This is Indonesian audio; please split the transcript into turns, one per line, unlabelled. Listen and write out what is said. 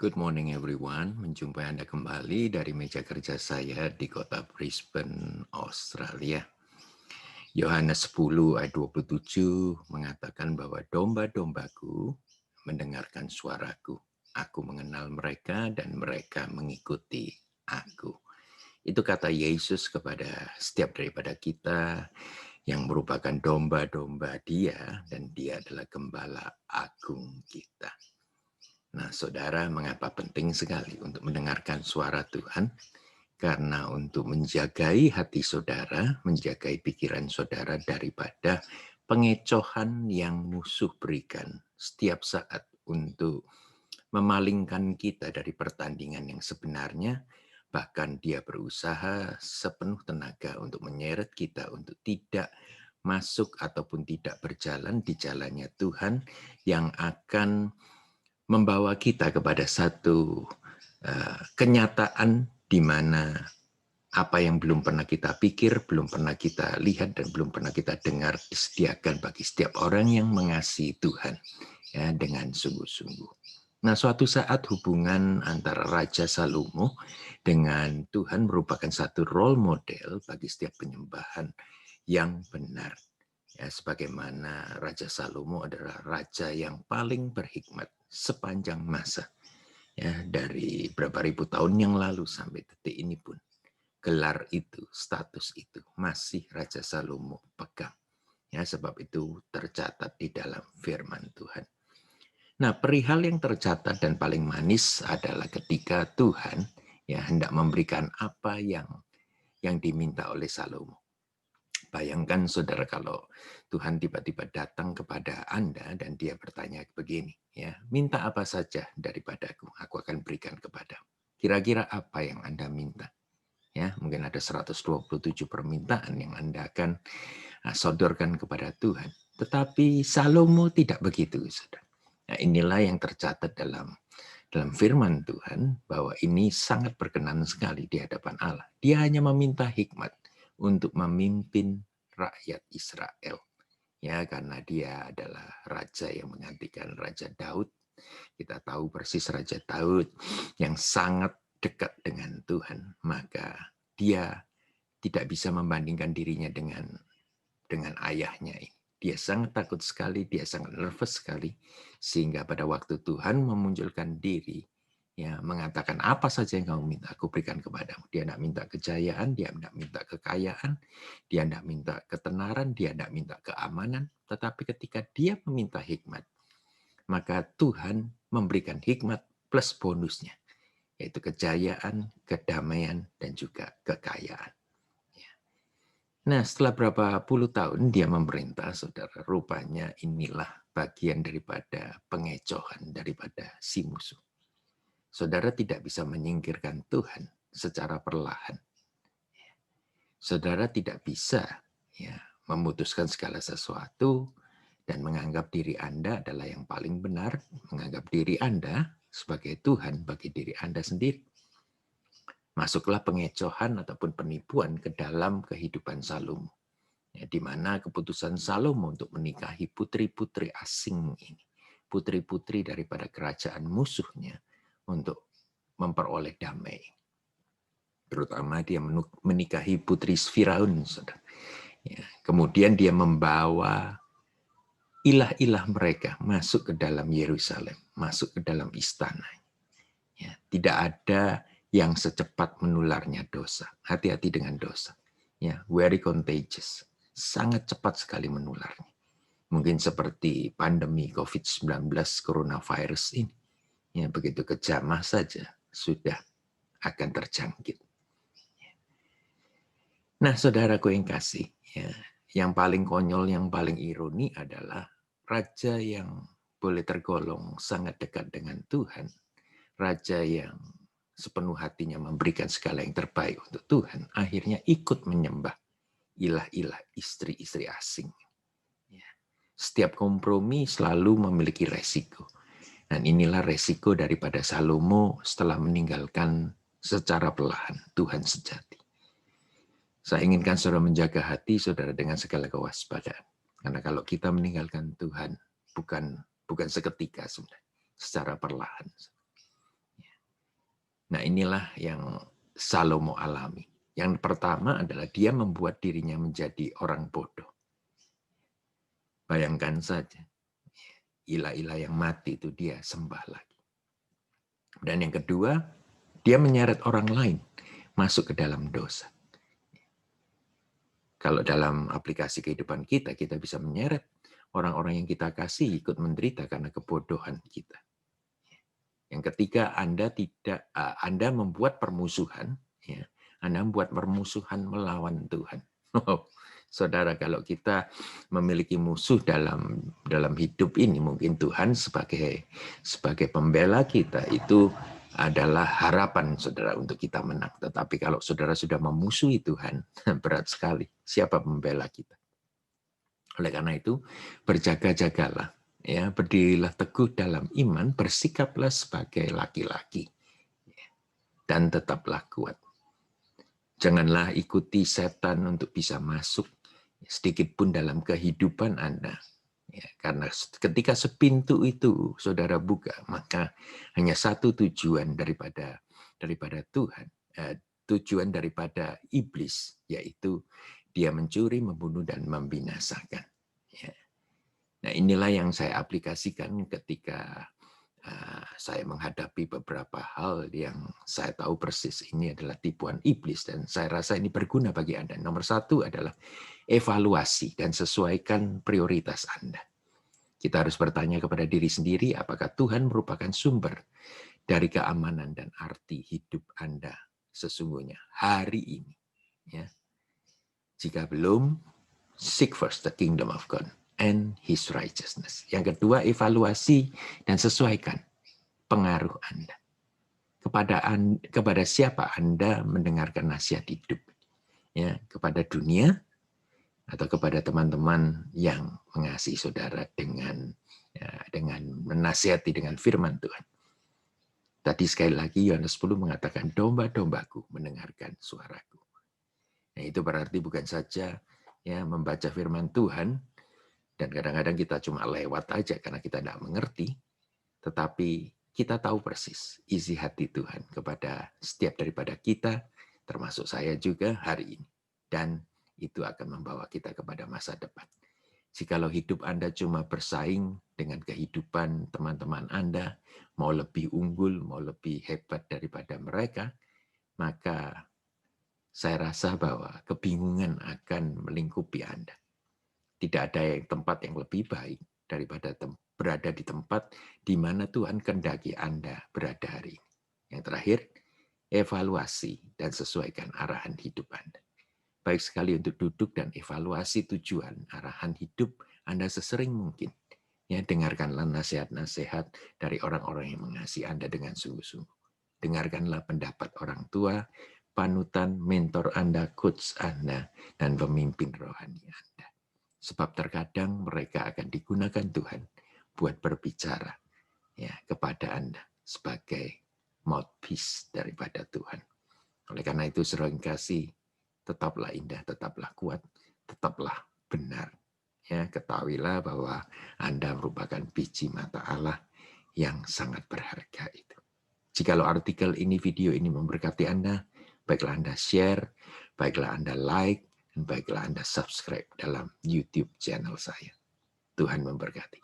Good morning everyone, menjumpai Anda kembali dari meja kerja saya di kota Brisbane, Australia. Yohanes 10 ayat 27 mengatakan bahwa domba-dombaku mendengarkan suaraku. Aku mengenal mereka dan mereka mengikuti aku. Itu kata Yesus kepada setiap daripada kita yang merupakan domba-domba Dia, dan Dia adalah gembala agung kita. Nah, saudara, mengapa penting sekali untuk mendengarkan suara Tuhan? Karena untuk menjagai hati saudara, menjagai pikiran saudara daripada pengecohan yang musuh berikan setiap saat untuk memalingkan kita dari pertandingan yang sebenarnya. Bahkan dia berusaha sepenuh tenaga untuk menyeret kita untuk tidak masuk ataupun tidak berjalan di jalannya Tuhan yang akan membawa kita kepada satu kenyataan di mana apa yang belum pernah kita pikir, belum pernah kita lihat, dan belum pernah kita dengar disediakan bagi setiap orang yang mengasihi Tuhan ya, dengan sungguh-sungguh. Nah, suatu saat hubungan antara Raja Salomo dengan Tuhan merupakan satu role model bagi setiap penyembahan yang benar. Ya, sebagaimana Raja Salomo adalah raja yang paling berhikmat sepanjang masa. Ya, dari berapa ribu tahun yang lalu sampai detik ini pun gelar itu, status itu masih Raja Salomo pegang. Ya, sebab itu tercatat di dalam firman Tuhan. Nah, perihal yang tercatat dan paling manis adalah ketika Tuhan ya hendak memberikan apa yang diminta oleh Salomo. Bayangkan saudara kalau Tuhan tiba-tiba datang kepada Anda dan dia bertanya begini, ya, minta apa saja daripadaku, aku akan berikan kepadamu. Kira-kira apa yang Anda minta? Ya, mungkin ada 127 permintaan yang Anda akan sodorkan kepada Tuhan. Tetapi Salomo tidak begitu, saudara. Nah, inilah yang tercatat dalam firman Tuhan bahwa ini sangat berkenan sekali di hadapan Allah. Dia hanya meminta hikmat untuk memimpin rakyat Israel. Ya, karena dia adalah raja yang menggantikan Raja Daud. Kita tahu persis Raja Daud yang sangat dekat dengan Tuhan, maka dia tidak bisa membandingkan dirinya dengan ayahnya ini. Dia sangat takut sekali, dia sangat nervous sekali, sehingga pada waktu Tuhan memunculkan diri, ya, mengatakan apa saja yang kamu minta, aku berikan kepadamu. Dia tidak minta kejayaan, dia tidak minta kekayaan, dia tidak minta ketenaran, dia tidak minta keamanan, tetapi ketika dia meminta hikmat, maka Tuhan memberikan hikmat plus bonusnya, yaitu kejayaan, kedamaian, dan juga kekayaan. Nah, setelah berapa puluh tahun dia memerintah, saudara, rupanya inilah bagian daripada pengecohan daripada si musuh. Saudara tidak bisa menyingkirkan Tuhan secara perlahan. Saudara tidak bisa ya memutuskan segala sesuatu dan menganggap diri Anda adalah yang paling benar, menganggap diri Anda sebagai Tuhan bagi diri Anda sendiri. Masuklah pengecohan ataupun penipuan ke dalam kehidupan Salomo. Ya, di mana keputusan Salomo untuk menikahi putri-putri asing ini, putri-putri daripada kerajaan musuhnya, untuk memperoleh damai. Terutama dia menikahi putri Firaun. Ya, kemudian dia membawa ilah-ilah mereka masuk ke dalam Yerusalem, masuk ke dalam istana. Ya, tidak ada yang secepat menularnya dosa. Hati-hati dengan dosa. Ya, very contagious. Sangat cepat sekali menularnya. Mungkin seperti pandemi COVID-19 coronavirus ini. Ya, begitu kejamah saja sudah akan terjangkit. Nah, saudaraku yang kasih, ya, yang paling konyol, yang paling ironi adalah raja yang boleh tergolong sangat dekat dengan Tuhan, raja yang sepenuh hatinya memberikan segala yang terbaik untuk Tuhan, akhirnya ikut menyembah ilah-ilah istri-istri asing. Ya. Setiap kompromi selalu memiliki resiko. Dan inilah resiko daripada Salomo setelah meninggalkan secara perlahan Tuhan sejati. Saya inginkan saudara menjaga hati saudara dengan segala kewaspadaan. Karena kalau kita meninggalkan Tuhan, bukan seketika sebenarnya, secara perlahan. Nah, inilah yang Salomo alami. Yang pertama adalah dia membuat dirinya menjadi orang bodoh. Bayangkan saja, ilah-ilah yang mati itu dia sembah lagi. Dan yang kedua, dia menyeret orang lain masuk ke dalam dosa. Kalau dalam aplikasi kehidupan kita, kita bisa menyeret orang-orang yang kita kasih ikut menderita karena kebodohan kita. Yang ketiga, Anda membuat permusuhan, ya, Anda membuat permusuhan melawan Tuhan. Saudara, kalau kita memiliki musuh dalam hidup ini, mungkin Tuhan sebagai pembela kita itu adalah harapan saudara untuk kita menang. Tetapi kalau saudara sudah memusuhi Tuhan, berat sekali. Siapa pembela kita? Oleh karena itu, berjaga-jagalah. Ya, berdirilah teguh dalam iman, bersikaplah sebagai laki-laki. Dan tetaplah kuat. Janganlah ikuti setan untuk bisa masuk sedikit pun dalam kehidupan Anda. Ya, karena ketika sepintu itu saudara buka, maka hanya satu tujuan daripada Tuhan, tujuan daripada iblis, yaitu dia mencuri, membunuh, dan membinasakan. Ya. Nah, inilah yang saya aplikasikan ketika saya menghadapi beberapa hal yang saya tahu persis ini adalah tipuan iblis, dan saya rasa ini berguna bagi Anda. Nomor satu adalah evaluasi dan sesuaikan prioritas Anda. Kita harus bertanya kepada diri sendiri, apakah Tuhan merupakan sumber dari keamanan dan arti hidup Anda sesungguhnya hari ini. Ya. Jika belum, seek first the kingdom of God and His righteousness. Yang kedua, evaluasi dan sesuaikan pengaruh Anda. Kepada siapa Anda mendengarkan nasihat hidup? Ya, kepada dunia atau kepada teman-teman yang mengasihi saudara dengan menasihati dengan firman Tuhan. Tadi sekali lagi Yohanes 10 mengatakan, domba-dombaku mendengarkan suaraku. Nah, itu berarti bukan saja ya membaca firman Tuhan, dan kadang-kadang kita cuma lewat aja karena kita tidak mengerti, tetapi kita tahu persis isi hati Tuhan kepada setiap daripada kita, termasuk saya juga hari ini. Dan itu akan membawa kita kepada masa depan. Jikalau hidup Anda cuma bersaing dengan kehidupan teman-teman Anda, mau lebih unggul, mau lebih hebat daripada mereka, maka saya rasa bahwa kebingungan akan melingkupi Anda. Tidak ada tempat yang lebih baik daripada berada di tempat di mana Tuhan kehendaki Anda berada hari ini. Yang terakhir, evaluasi dan sesuaikan arahan hidup Anda. Baik sekali untuk duduk dan evaluasi tujuan arahan hidup Anda sesering mungkin. Ya, dengarkanlah nasihat-nasihat dari orang-orang yang mengasihi Anda dengan sungguh-sungguh. Dengarkanlah pendapat orang tua, panutan, mentor Anda, coach Anda, dan pemimpin rohani Anda. Sebab terkadang mereka akan digunakan Tuhan buat berbicara ya kepada Anda sebagai mouthpiece daripada Tuhan. Oleh karena itu, sering kasih, tetaplah indah, tetaplah kuat, tetaplah benar. Ya, ketahuilah bahwa Anda merupakan biji mata Allah yang sangat berharga itu. Jikalau artikel ini, video ini memberkati Anda, baiklah Anda share, baiklah Anda like, dan baiklah Anda subscribe dalam YouTube channel saya. Tuhan memberkati.